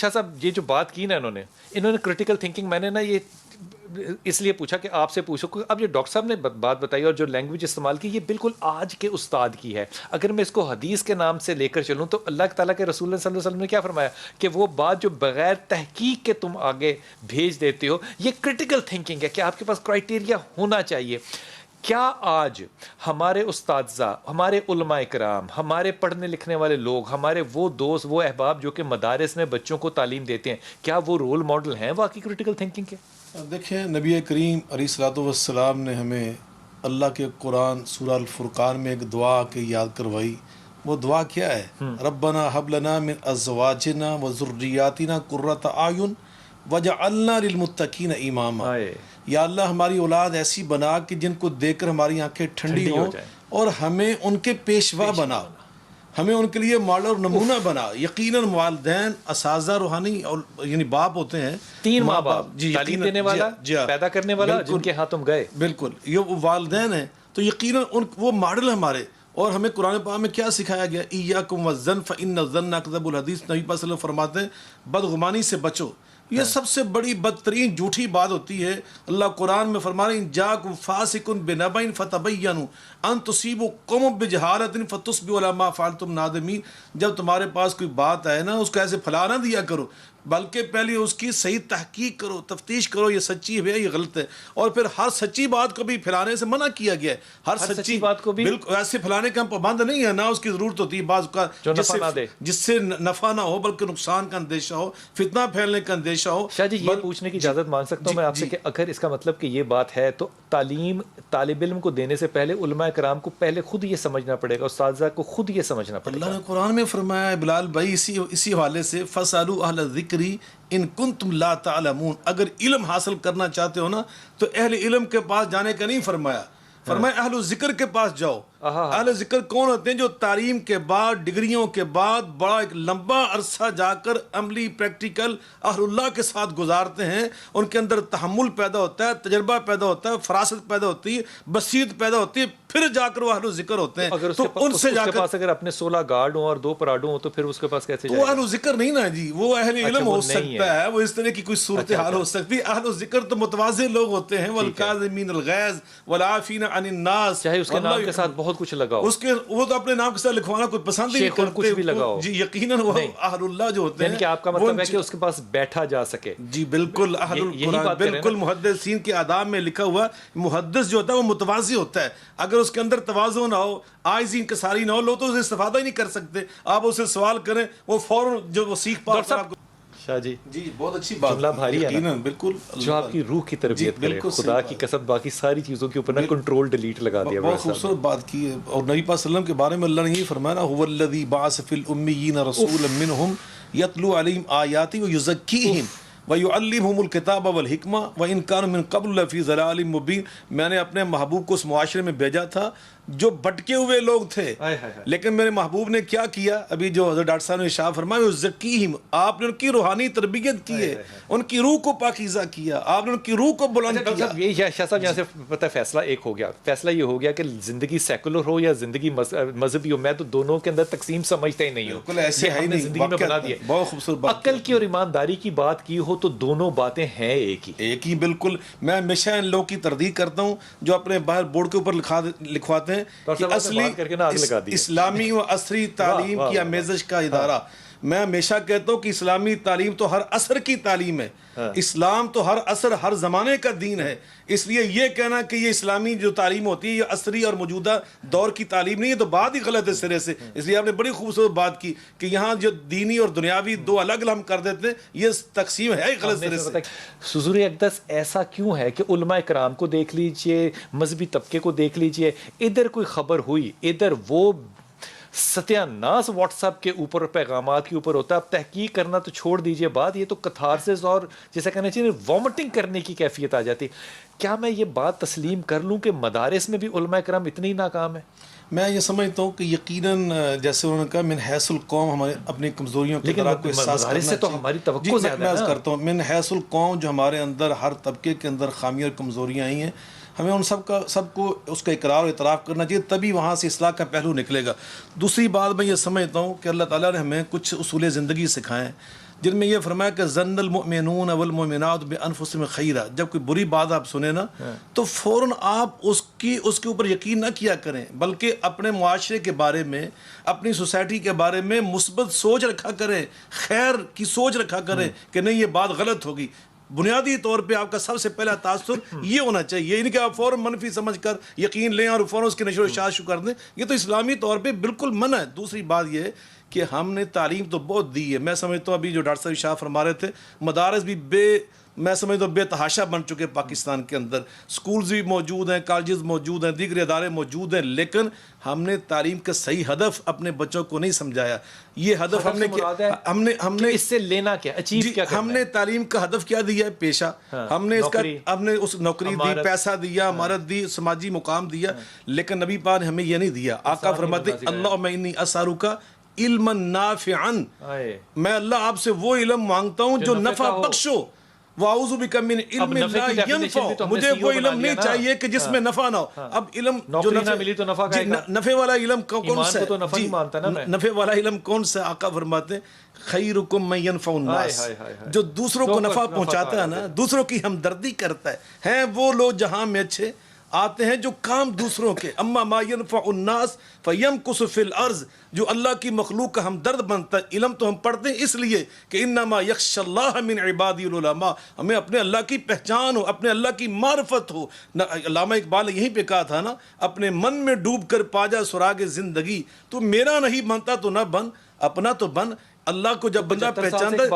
شاہ صاحب یہ جو بات کی نا انہوں نے کرٹیکل تھنکنگ، میں نے نا یہ اس لیے پوچھا کہ آپ سے پوچھو، اب یہ ڈاکٹر صاحب نے بات بتائی اور جو لینگویج استعمال کی یہ بالکل آج کے استاد کی ہے. اگر میں اس کو حدیث کے نام سے لے کر چلوں تو اللہ تعالیٰ کے رسول صلی اللہ علیہ وسلم نے کیا فرمایا کہ وہ بات جو بغیر تحقیق کے تم آگے بھیج دیتے ہو، یہ کرٹیکل تھنکنگ ہے کہ آپ کے پاس کرائٹیریا ہونا چاہیے. کیا آج ہمارے اساتذہ، ہمارے علماء کرام، ہمارے پڑھنے لکھنے والے لوگ، ہمارے وہ دوست، وہ احباب جو کہ مدارس میں بچوں کو تعلیم دیتے ہیں، کیا وہ رول ماڈل ہیں واقعی کرٹیکل تھنکنگ کے؟ دیکھیں، نبی کریم علیہ الصلوۃ والسلام نے ہمیں اللہ کے قرآن سورہ الفرقان میں ایک دعا کی یاد کروائی. وہ دعا کیا ہے؟ ربنا حب لنا من ازواجنا و ذریاتنا قرۃ اعین وجعلنا للمتقین اماما. یا اللہ ہماری اولاد ایسی بنا کہ جن کو دیکھ کر ہماری آنکھیں ٹھنڈی ہوں، اور ہمیں ان کے پیشوا بنا، ہمیں ان کے لیے ماڈل اور نمونہ بنا. یقیناً والدین اساتذہ روحانی اور یعنی باپ ہوتے ہیں، تین ماں باپ، تعلیم دینے والا، پیدا کرنے والا، جن کے ہاں تم گئے. بالکل، یہ والدین ہیں تو یقیناً وہ ماڈل ہمارے. اور ہمیں قرآن پاک میں کیا سکھایا گیا؟ ایاکم والظن فإن الظن اکذب الحدیث. نبی پاک صلی اللہ علیہ وسلم فرماتے ہیں بدگمانی سے بچو، یہ سب سے بڑی بدترین جھوٹی بات ہوتی ہے. اللہ قرآن میں فرما رہے ہیں جاکم فاسق بنبأ فتبینوا ان تصیبوا قوما بجہالۃ فتصبحوا علی ما فعلتم نادمین. جب تمہارے پاس کوئی بات آئے نا، اس کو ایسے پھیلا نہ دیا کرو، بلکہ پہلے اس کی صحیح تحقیق کرو، تفتیش کرو، یہ سچی ہے یہ غلط ہے. اور پھر ہر سچی بات کو بھی پھیلانے سے منع کیا گیا ہے. ہر سچی بات کو بھی بالکل ایسے پھیلانے کا ہم پابند نہیں ہے، نہ اس کی ضرورت ہوتی ہے بعض کا جس سے نفع نہ ہو بلکہ نقصان کا اندیشہ ہو، فتنہ پھیلنے کا اندیشہ ہو. شاہ جی یہ پوچھنے کی اجازت مانگ سکتا ہوں میں آپ سے کہ اگر اس کا مطلب کہ یہ بات ہے تو تعلیم طالب علم کو دینے سے پہلے علماء کرام کو پہلے خود یہ سمجھنا پڑے گا، اساتذہ کو خود یہ سمجھنا پڑے گا. اللہ نے قرآن میں فرمایا ہے بلال بھائی اسی حوالے سے فَاسْأَلُوا أَهْلَ الذِّكْرِ ان کنتم لا تعلمون. اگر علم حاصل کرنا چاہتے ہو نا تو اہل علم کے پاس جانے کا نہیں فرمایا، فرمایا اہل ذکر کے پاس جاؤ. اہل ذکر کون ہوتے ہیں؟ جو تعلیم کے بعد، ڈگریوں کے بعد بڑا ایک لمبا عرصہ جا کر عملی پریکٹیکل اہل اللہ کے ساتھ گزارتے ہیں. ان کے اندر تحمل پیدا ہوتا ہے، تجربہ پیدا ہوتا ہے، فراست پیدا ہوتی ہے، بصیرت پیدا ہوتی ہے، پھر جا کر وہ اہل ذکر ہوتے ہیں. اگر ان سے جا کر پاس اگر اپنے 16 گارڈ ہوں اور 2 پراڈو ہوں تو پھر اس کے پاس کیسے جائے؟ وہ اہل ذکر نہیں نا جی، وہ اہل علم ہو سکتا ہے، وہ اس طرح کی کوئی صورتحال ہو سکتی ہے. اہل ذکر تو متواضع لوگ ہوتے ہیں، والکاظمین الغیظ والعافین عن الناس. چاہے اس کے نام کے ساتھ بہت کچھ لگاؤ، اس کے وہ تو اپنے نام کے ساتھ لکھوانا کوئی پسند ہی نہیں کرتے، کچھ بھی لگاؤ. جی یقیناً وہ اہل اللہ جو ہوتے ہیں، یعنی کہ آپ کا مطلب ہے کہ اس کے پاس بیٹھا جا سکے. جی بالکل، اہل القرآن بالکل محدثین کے آداب میں لکھا ہوا محدث جو ہوتا ہے وہ متواضع ہوتا ہے. اگر اس کے اندر تواضع نہ ہو، عاجزی انکساری نہ ہو، لوگ تو اسے استفادہ ہی نہیں کر سکتے. آپ اسے سوال کریں وہ فوراً جو وہ سیکھ پاتا ہے. شاہ جی بہت اچھی بات، جملہ بھاری ہے نا، بالکل جو آپ کی روح کی تربیت کرے. خدا کی قسم باقی ساری چیزوں کے اوپر نا کنٹرول ڈیلیٹ لگا دیا. بہت خوبصورت بات کی ہے. اور نبی پاک صلی اللہ علیہ وسلم کے بارے میں اللہ نے یہ فرمایا نا، هو الذی بعث فی الامیین رسولا منہم یتلو علیہم آیاتی ویزکیہم وَيُعَلِّمْهُمُ الْكِتَابَ وَالْحِکْمَةَ وَإِنْ كَانُوا مِنْ قَبْلُ لَفِي ضَلَالٍ مُبِينٍ. میں نے اپنے محبوب کو اس معاشرے میں بھیجا تھا جو بھٹکے ہوئے لوگ تھے، لیکن میرے محبوب نے کیا کیا؟ ابھی جو حضرت ڈاکٹر صاحب نے ارشاد فرمایا وَيُزَكِّيهِمْ، آپ نے ان کی روحانی تربیت کی ہے، ان کی روح کو پاکیزہ کیا، آپ نے ان کی روح کو بلند کیا. یہ شاہ صاحب یہاں سے پتہ فیصلہ ایک ہو گیا. فیصلہ یہ ہو گیا کہ زندگی سیکولر ہو یا زندگی مذہبی ہو، میں تو دونوں کے اندر تقسیم سمجھتا ہی نہیں ہوں. بالکل ایسے ہے ہی نہیں، زندگی میں بنا دیا. بہت خوبصورت بات. عقل کی اور ایمانداری کی بات کی ہو تو دونوں باتیں ہیں ایک ہی. بالکل. میں ہمیشہ ان لوگوں کی تردید کرتا ہوں جو اپنے باہر بورڈ کے اوپر لکھواتے ہیں کہ اصلی اسلامی و عصری تعلیم کی آمیزش کا ادارہ. میں ہمیشہ کہتا ہوں کہ اسلامی تعلیم تو ہر عصر کی تعلیم ہے، اسلام تو ہر عصر ہر زمانے کا دین ہے. اس لیے یہ کہنا کہ یہ اسلامی جو تعلیم ہوتی ہے یہ عصری اور موجودہ دور کی تعلیم نہیں ہے تو بات ہی غلط ہے سرے سے. اس لیے آپ نے بڑی خوبصورت بات کی کہ یہاں جو دینی اور دنیاوی دو الگ الگ ہم کر دیتے ہیں، یہ تقسیم ہے ہی غلط سرے سے. حضور اقدس ایسا کیوں ہے کہ علماء کرام کو دیکھ لیجئے، مذہبی طبقے کو دیکھ لیجئے، ادھر کوئی خبر ہوئی ادھر وہ ستیہ ناز واٹس ایپ کے اوپر اور پیغامات کے اوپر ہوتا ہے. اب تحقیق کرنا تو چھوڑ دیجئے بات، یہ تو کتھارسس اور جیسا کہنا چاہیے وامٹنگ کرنے کی کیفیت آ جاتی. کیا میں یہ بات تسلیم کر لوں کہ مدارس میں بھی علماء کرام اتنی ناکام ہیں؟ میں یہ سمجھتا ہوں کہ یقیناً جیسے انہوں نے کہا من حیث القوم ہمارے اپنی کمزوریوں کے طرح کو احساس کرنا سے تو ہماری توقع زیادہ ہے. میں کرتا ہوں من حیث القوم، جو ہمارے اندر ہر طبقے کے اندر خامیاں اور کمزوریاں آئی ہیں، ہمیں ان سب کو اس کا اقرار و اعتراف کرنا چاہیے، تبھی وہاں سے اصلاح کا پہلو نکلے گا. دوسری بات میں یہ سمجھتا ہوں کہ اللہ تعالیٰ نے ہمیں کچھ اصول زندگی سکھائے ہیں. جن میں یہ فرمایا کہ ظن المؤمنون والمؤمنات بانفسہم خیرا، جب کوئی بری بات آپ سنیں نا تو فوراً آپ اس کے اوپر یقین نہ کیا کریں، بلکہ اپنے معاشرے کے بارے میں، اپنی سوسائٹی کے بارے میں مثبت سوچ رکھا کریں، خیر کی سوچ رکھا کریں کہ نہیں یہ بات غلط ہوگی۔ بنیادی طور پہ آپ کا سب سے پہلا تاثر یہ ہونا چاہیے، یعنی کہ آپ فوراً منفی سمجھ کر یقین لیں اور فوراً اس کی نشر و اشاعت شروع کر دیں، یہ تو اسلامی طور پہ بالکل منع ہے۔ دوسری بات یہ ہے کہ ہم نے تعلیم تو بہت دی ہے، میں سمجھتا ہوں ابھی جو ڈاکٹر صاحب شاہ فرما رہے تھے، مدارس بھی میں سمجھتا ہوں بے تحاشا بن چکے پاکستان کے اندر، سکولز بھی موجود ہیں، کالجز موجود ہیں، دیگر ادارے موجود ہیں، لیکن ہم نے تعلیم کا صحیح ہدف اپنے بچوں کو نہیں سمجھایا۔ یہ ہدف ہم نے اس سے لینا کیا، اچیو کیا کرنا ہے؟ ہم نے تعلیم کا ہدف کیا دیا ہے؟ پیشہ، ہم نے اس نوکری دی، پیسہ دیا، امارت دی، سماجی مقام دیا، لیکن نبی پاک نے ہمیں یہ نہیں دیا۔ آقا فرماتے اللہم انی اسألک علما نافعا، میں اللہ آپ سے وہ علم مانگتا ہوں جو نفع بخش ہو، وَأَعُوذُ بِكَ مِنْ عِلْمٍ لَا يَنْفَعُ، مجھے وہ علم نہیں چاہیے کہ جس میں نفع نہ ہو۔ اب علم جو نفع والا علم کون سا ہے؟ نفع والا علم کون سا ہے؟ آقا فرماتے ہیں خیرکم من ینفع الناس، جو دوسروں کو نفع پہنچاتا ہے نا، دوسروں کی ہمدردی کرتا ہے، ہیں وہ لوگ جہاں میں اچھے آتے ہیں جو کام دوسروں کے۔ اما ما ینفع الناس فیمکث فی الارض، جو اللہ کی مخلوق کا ہمدرد بنتا ہے۔ علم تو ہم پڑھتے ہیں اس لیے کہ انما یخشی اللہ من عبادہ العلماء، ہمیں اپنے اللہ کی پہچان ہو، اپنے اللہ کی معرفت ہو۔ علامہ اقبال نے یہیں پہ کہا تھا نا، اپنے من میں ڈوب کر پا جا سراغ زندگی، تو میرا نہیں بنتا تو نہ بن، اپنا تو بن۔ اللہ کو جب بندہ پہچانتا ہے،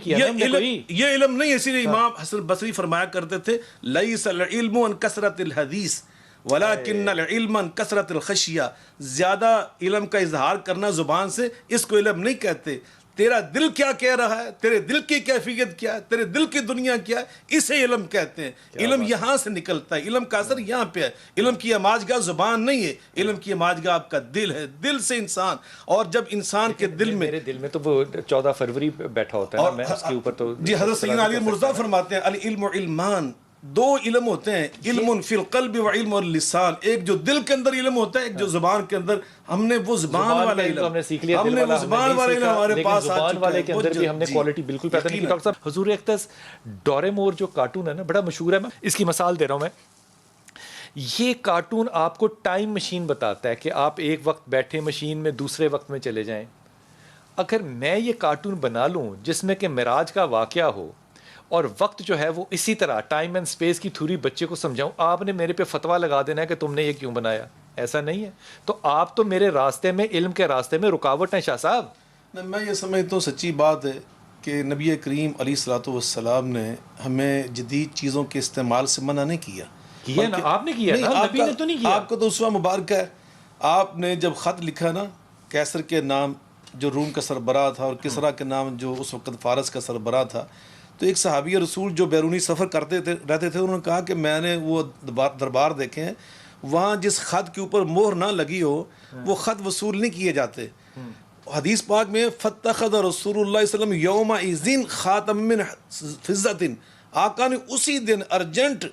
یہ علم نہیں، اسی لیے امام حسن بصری فرمایا کرتے تھے لیس العلم عن کثرت الحدیث ولکن العلم عن کثرت الخشیہ، زیادہ علم کا اظہار کرنا زبان سے، اس کو علم نہیں کہتے۔ تیرا دل کیا کہہ رہا ہے، تیرے دل کی کیفیت کیا ہے، تیرے دل کی دنیا کیا ہے، اسے علم کہتے ہیں۔ علم یہاں سے نکلتا ہے، علم کا اثر یہاں پہ ہے۔ علم کی ہماج گاہ زبان نہیں ہے، علم کی ہماج گاہ آپ کا دل ہے، دل سے انسان۔ اور جب انسان کے دل میں، میرے دل میں تو وہ 14 فروری بیٹھا ہوتا ہے نا، میں اس کے اوپر تو جی حضرت سیدنا علی مرزا فرماتے ہیں العلم علمان، دو علم ہوتے ہیں، علم فی القلب و علم اللسان، ایک جو دل کے اندر علم ہوتا ہے، ایک جو زبان کے اندر۔ ہم نے وہ زبان والا علم ہم نے سیکھ لیا، ہم نے وہ زبان والا علم ہمارے پاس آ چکا ہے، زبان والے کے اندر بھی ہم نے کوالٹی بالکل پیدا نہیں کی۔ ڈاکٹر صاحب حضور اقدس ڈورامور جو کارٹون ہے نا، بڑا مشہور ہے، میں اس کی مثال دے رہا ہوں۔ میں یہ کارٹون آپ کو ٹائم مشین بتاتا ہے کہ آپ ایک وقت بیٹھے مشین میں دوسرے وقت میں چلے جائیں۔ اگر میں یہ کارٹون بنا لوں جس میں کہ معراج کا واقعہ ہو اور وقت جو ہے وہ اسی طرح ٹائم اینڈ سپیس کی تھوری بچے کو سمجھاؤں، آپ نے میرے پہ فتویٰ لگا دینا ہے کہ تم نے یہ کیوں بنایا، ایسا نہیں ہے۔ تو آپ تو میرے راستے میں، علم کے راستے میں رکاوٹ ہیں شاہ صاحب۔ میں یہ سمجھتا ہوں سچی بات ہے کہ نبی کریم علیہ الصلوۃ والسلام نے ہمیں جدید چیزوں کے استعمال سے منع نہیں کیا۔ کیا نا آپ نے کیا نا، نبی نے تو نہیں کیا۔ آپ کو تو اسوہ مبارکہ ہے، آپ نے جب خط لکھا نا کیسر کے نام جو روم کا سربراہ تھا اور کسریٰ کے نام جو اس وقت فارس کا سربراہ تھا، تو ایک صحابی رسول جو بیرونی سفر کرتے رہتے تھے، انہوں نے کہا کہ میں نے وہ دربار دیکھے ہیں، وہاں جس خط کے اوپر مہر نہ لگی ہو وہ خط وصول نہیں کیے جاتے۔ حدیث پاک میں فاتخذ رسول اللہ صلی اللہ علیہ وسلم یومئذ خاتم من فضۃ، آقا نے اسی دن ارجنٹ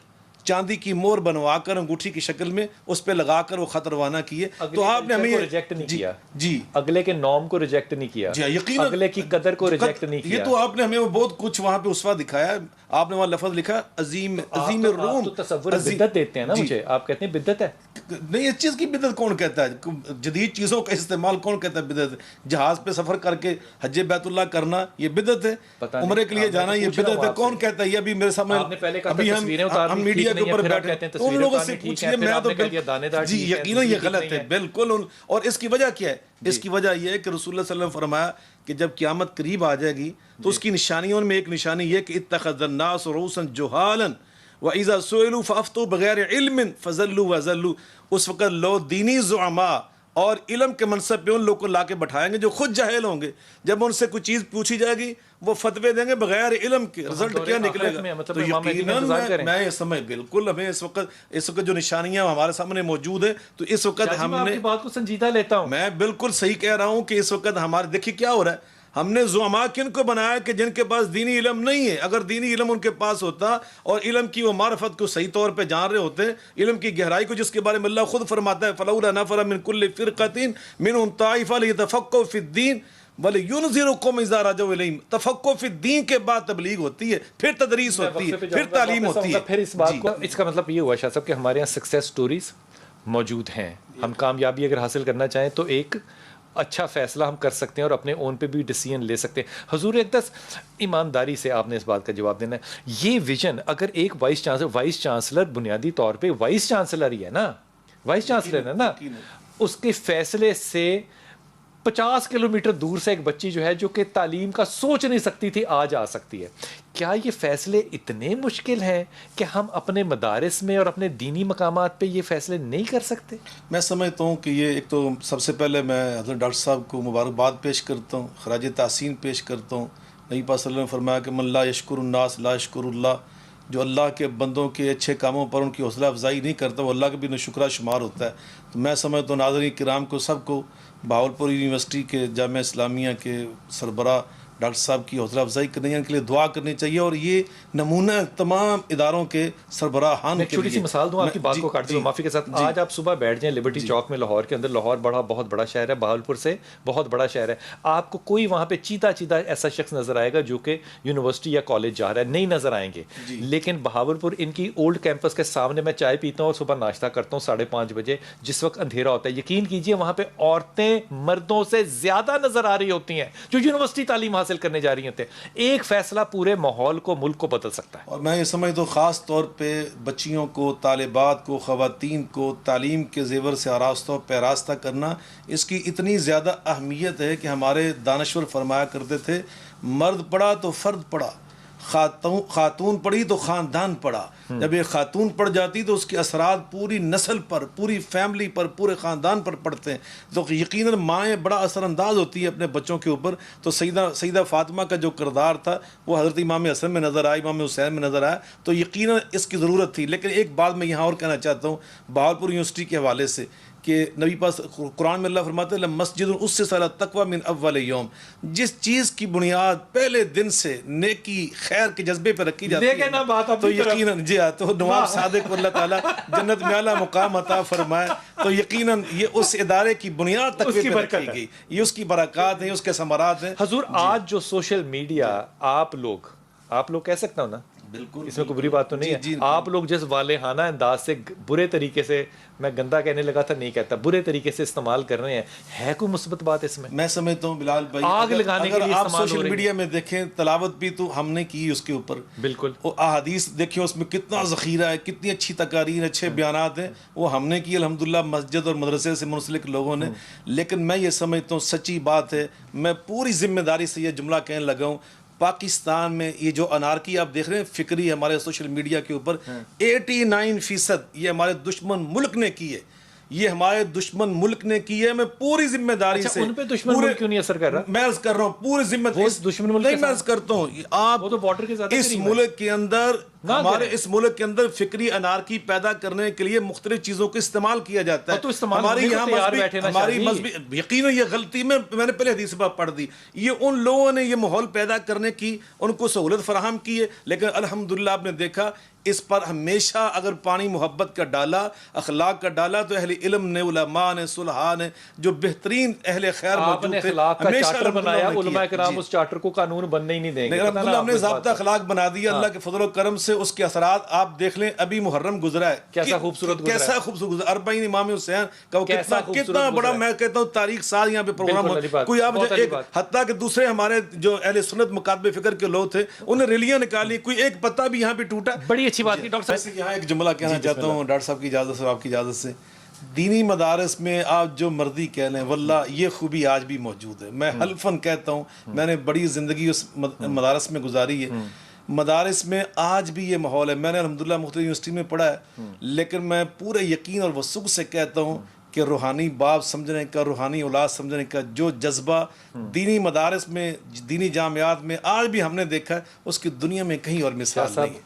چاندی کی مہر بنوا کر انگوٹھی کی شکل میں اس پہ لگا کر وہ خط روانہ کیے۔ تو آپ نے ہمیں ریجیکٹ نہیں کیا، جی اگلے کے نام کو ریجیکٹ نہیں کیا، یقیناً اگلے کی قدر کو ریجیکٹ نہیں کیا۔ یہ تو آپ نے ہمیں وہ بہت کچھ وہاں پہ اسوہ دکھایا ہے۔ آپ نے وہاں لفظ لکھا عظیم الروم، تو تصور بدعت دیتے ہیں نا مجھے، آپ کہتے ہیں بدعت ہے۔ نہیں، اس چیز کی بدعت کون کہتا ہے؟ جدید چیزوں کا استعمال کون کہتا ہے بدعت ہے؟ جہاز پہ سفر کر کے حج بیت اللہ کرنا یہ بدعت ہے، عمرے کے لیے جانا یہ بدعت ہے، کون کہتا ہے؟ یہ ابھی میرے سامنے ابھی ہم میڈیا کے اوپر بیٹھے ان لوگوں سے پوچھیے، میں تو جی یقیناً یہ غلط ہے بالکل۔ اور اس کی وجہ کیا ہے؟ اس کی وجہ یہ ہے کہ رسول اللہ صلی اللہ علیہ وسلم فرمایا کہ جب قیامت قریب آ جائے گی تو اس کی نشانیوں میں ایک نشانی یہ کہ اتخذ الناس رؤوسا جہالا وَإِذَا سُئِلُوا فَأَفْتَوْا بِغَيْرِ عِلْمٍ فَضَلُّوا وَضَلُّوا، اس وقت لوگ دینی زعماء اور علم کے منصب پہ ان لوگوں کو لا کے بٹھائیں گے جو خود جاہل ہوں گے، جب ان سے کوئی چیز پوچھی جائے گی وہ فتوے دیں گے بغیر علم کے، رزلٹ کیا نکلے گا؟ تو یقیناً میں یہ سمجھ بالکل ہمیں اس وقت جو نشانیاں ہمارے سامنے موجود ہیں، تو اس وقت ہم نے، آپ کی بات کو سنجیدہ لیتا ہوں، میں بالکل صحیح کہہ رہا ہوں کہ اس وقت ہمارے دیکھیے کیا ہو رہا ہے، ہم نے زعماء کن کو بنایا کہ جن کے پاس دینی علم نہیں ہے۔ اگر دینی علم ان کے پاس ہوتا اور علم کی وہ معرفت کو صحیح طور پہ جان رہے ہوتے، علم کی گہرائی کو جس کے بارے میں اللہ خود فرماتا ہے فَلَوْلَا نَفَرَ مِن كُلِّ فِرْقَةٍ مِنْهُمْ طَائِفَةٌ لِيَتَفَقَّهُوا فِي الدِّينِ، وَلِيُنذِرُكُمْ إِذَا رَجَعُوا إِلَيْهِمْ تفقہ فی الدین کے بعد تبلیغ ہوتی ہے، پھر تدریس ہوتی ہے، پھر تعلیم ہوتی ہے. پھر اس بات کو، اس کا مطلب یہ ہوا شاہ صاحب کہ ہمارے یہاں سکسیس سٹوریز موجود ہیں. ہم کامیابی اگر حاصل کرنا چاہیں تو ایک اچھا فیصلہ ہم کر سکتے ہیں اور اپنے اون پہ بھی ڈیسیژن لے سکتے ہیں. حضور اقدس ایمانداری سے آپ نے اس بات کا جواب دینا ہے. یہ ویژن اگر ایک وائس چانسلر بنیادی طور پہ وائس چانسلر ہی ہے نا، وائس چانسلر ہے نا، اس کے فیصلے سے 50 کلومیٹر دور سے ایک بچی جو ہے جو کہ تعلیم کا سوچ نہیں سکتی تھی آج آ سکتی ہے. کیا یہ فیصلے اتنے مشکل ہیں کہ ہم اپنے مدارس میں اور اپنے دینی مقامات پہ یہ فیصلے نہیں کر سکتے؟ میں سمجھتا ہوں کہ یہ ایک تو سب سے پہلے میں حضرت ڈاکٹر صاحب کو مبارکباد پیش کرتا ہوں، خراج تحسین پیش کرتا ہوں. نبی پاک صلی اللہ علیہ وسلم نے فرمایا کہ من لا یشکر الناس لا یشکر اللہ، جو اللہ کے بندوں کے اچھے کاموں پر ان کی حوصلہ افزائی نہیں کرتا وہ اللہ کا بھی ناشکرہ شمار ہوتا ہے. تو میں سمجھتا ہوں ناظرین کرام کو سب کو بہاولپور یونیورسٹی کے جامعہ اسلامیہ کے سربراہ ڈاکٹر صاحب کی حوصلہ افزائی کرنی ہے، ان کے لیے دعا کرنی چاہیے، اور یہ نمونہ تمام اداروں کے سربراہان میں کے چھوٹی سی لیے. مثال دوں آپ کی بات کو کاٹ دوں معافی کے ساتھ. آج آپ صبح بیٹھ جائیں لبرٹی چوک میں لاہور کے اندر، لاہور بہت بڑا شہر ہے، بہاولپور سے بہت بڑا شہر ہے، آپ کو کوئی وہاں پہ چیتا ایسا شخص نظر آئے گا جو کہ یونیورسٹی یا کالج جا رہا ہے؟ نہیں نظر آئیں گے. لیکن بہاولپور ان کی اولڈ کیمپس کے سامنے میں چائے پیتا ہوں اور صبح ناشتہ کرتا ہوں 5:30 بجے، جس وقت اندھیرا ہوتا ہے. یقین کیجئے وہاں پہ عورتیں مردوں سے زیادہ نظر آ رہی ہوتی ہیں جو یونیورسٹی تعلیم حاصل کرنے جا رہی ہوتے ہیں. ایک فیصلہ پورے ماحول کو، ملک کو بدل سکتا ہے. اور میں یہ سمجھتا ہوں خاص طور پہ بچیوں کو، طالبات کو، خواتین کو تعلیم کے زیور سے آراستہ و پیراستہ کرنا، اس کی اتنی زیادہ اہمیت ہے کہ ہمارے دانشور فرمایا کرتے تھے مرد پڑھا تو فرد پڑھا، خاتون پڑھی تو خاندان پڑھا. جب ایک خاتون پڑھ جاتی تو اس کے اثرات پوری نسل پر، پوری فیملی پر، پورے خاندان پر پڑتے ہیں. تو یقیناً مائیں بڑا اثر انداز ہوتی ہیں اپنے بچوں کے اوپر. تو سیدہ فاطمہ کا جو کردار تھا وہ حضرت امام حسن میں نظر آیا، امام حسین میں نظر آیا، تو یقیناً اس کی ضرورت تھی. لیکن ایک بات میں یہاں اور کہنا چاہتا ہوں بہاولپور یونیورسٹی کے حوالے سے کہ نبی پاس قرآن میں اللہ فرماتے ہیں مسجد اسست علی التقوی من اول یوم، جس چیز کی بنیاد پہلے دن سے نیکی خیر کے جذبے پہ رکھی جاتی ہے تو یقیناً جی ہاں، تو نواب صادق کو اللہ تعالیٰ جنت میں اعلیٰ مقام عطا فرمائے. تو یکیناً یہ اس ادارے کی بنیاد تقوی پہ رکھی گئی، یہ اس کی برکات ہیں، اس کے ثمرات ہیں. حضور آج جو سوشل میڈیا آپ لوگ کہہ سکتا ہوں نا، بالکل اس میں کوئی بری بات تو نہیں ہے، آپ لوگ جس والہانہ انداز سے برے طریقے سے، میں گندا کہنے لگا تھا نہیں کہتا، برے طریقے سے استعمال کر رہے ہیں، ہے کوئی مثبت بات اس میں؟ میں سمجھتا ہوں بلال بھائی آگ لگانے کے لیے آپ استعمال ہو سوشل رہی ہے. میڈیا میں دیکھیں تلاوت بھی تو ہم نے کی اس کے اوپر، بالکل. وہ احادیث دیکھیں اس میں کتنا ذخیرہ ہے، کتنی اچھی تقاریر، اچھے بیانات ہیں، وہ ہم نے کی الحمدللہ مسجد اور مدرسے سے منسلک لوگوں نے. لیکن میں یہ سمجھتا ہوں سچی بات ہے، میں پوری ذمہ داری سے یہ جملہ کہنے لگا ہوں، پاکستان میں یہ جو انارکی آپ دیکھ رہے ہیں فکری ہمارے سوشل میڈیا کے اوپر 89% یہ ہمارے دشمن ملک نے کی ہے، یہ ہمارے دشمن ملک نے کی ہے. میں پوری ذمہ داری سے ان پہ دشمن ملک کیوں نہیں اثر کر رہا؟ میں عرض کر رہا ہوں پوری ذمہ دشمن ملک نہیں، میں عرض کرتا ہوں آپ وہ تو بارڈر کے زیادہ اس ملک کے اندر، ہمارے اس ملک کے اندر فکری انارکی پیدا کرنے کے لیے مختلف چیزوں کا استعمال کیا جاتا ہے. ہماری یہاں مذہبی یقیناً یہ غلطی میں نے پہلے حدیث بات پڑھ دی، یہ ان لوگوں نے یہ ماحول پیدا کرنے کی ان کو سہولت فراہم کی ہے. لیکن الحمدللہ آپ نے دیکھا اس پر ہمیشہ اگر پانی محبت کا ڈالا، اخلاق کا ڈالا، تو اہل علم نے، علماء نے، صلحاء نے، جو بہترین اہل خیر موجود تھے، اخلاق کا چارٹر بنایا، علماء کرام اس چارٹر کو قانون بننے ہی نہیں دیں گے. الحمدللہ ہم نے ضابطہ اخلاق بنا دیا اللہ کے فضل و کرم سے. اس کے اثرات آپ دیکھ لیں، ابھی محرم گزرا ہے، کیسا خوبصورت گزرا، اربعین امام حسین کا کتنا بڑا، میں کہتا ہوں تاریخ ساز یہاں پہ پروگرام ہو. کوئی آپ حتیٰ کہ دوسرے ہمارے جو اہل سنت مکاتب فکر کے لوگ تھے انہیں ریلیاں نکالی، کوئی ایک پتہ بھی یہاں پہ ٹوٹا. بڑی اچھی بات کی ڈاکٹر صاحب. یہاں ایک جملہ کہنا چاہتا ہوں ڈاکٹر صاحب کی اجازت سے، آپ کی اجازت سے. دینی مدارس میں آپ جو مرضی کہہ لیں، واللہ یہ خوبی آج بھی موجود ہے. میں حلفاً کہتا ہوں، میں نے بڑی زندگی اس مدارس میں گزاری ہے، مدارس میں آج بھی یہ ماحول ہے. میں نے الحمدللہ مختلف یونیورسٹی میں پڑھا ہے، لیکن میں پورے یقین اور وثوق سے کہتا ہوں کہ روحانی باپ سمجھنے کا، روحانی اولاد سمجھنے کا جو جذبہ دینی مدارس میں، دینی جامعات میں آج بھی ہم نے دیکھا ہے، اس کی دنیا میں کہیں اور مثال نہیں ہے.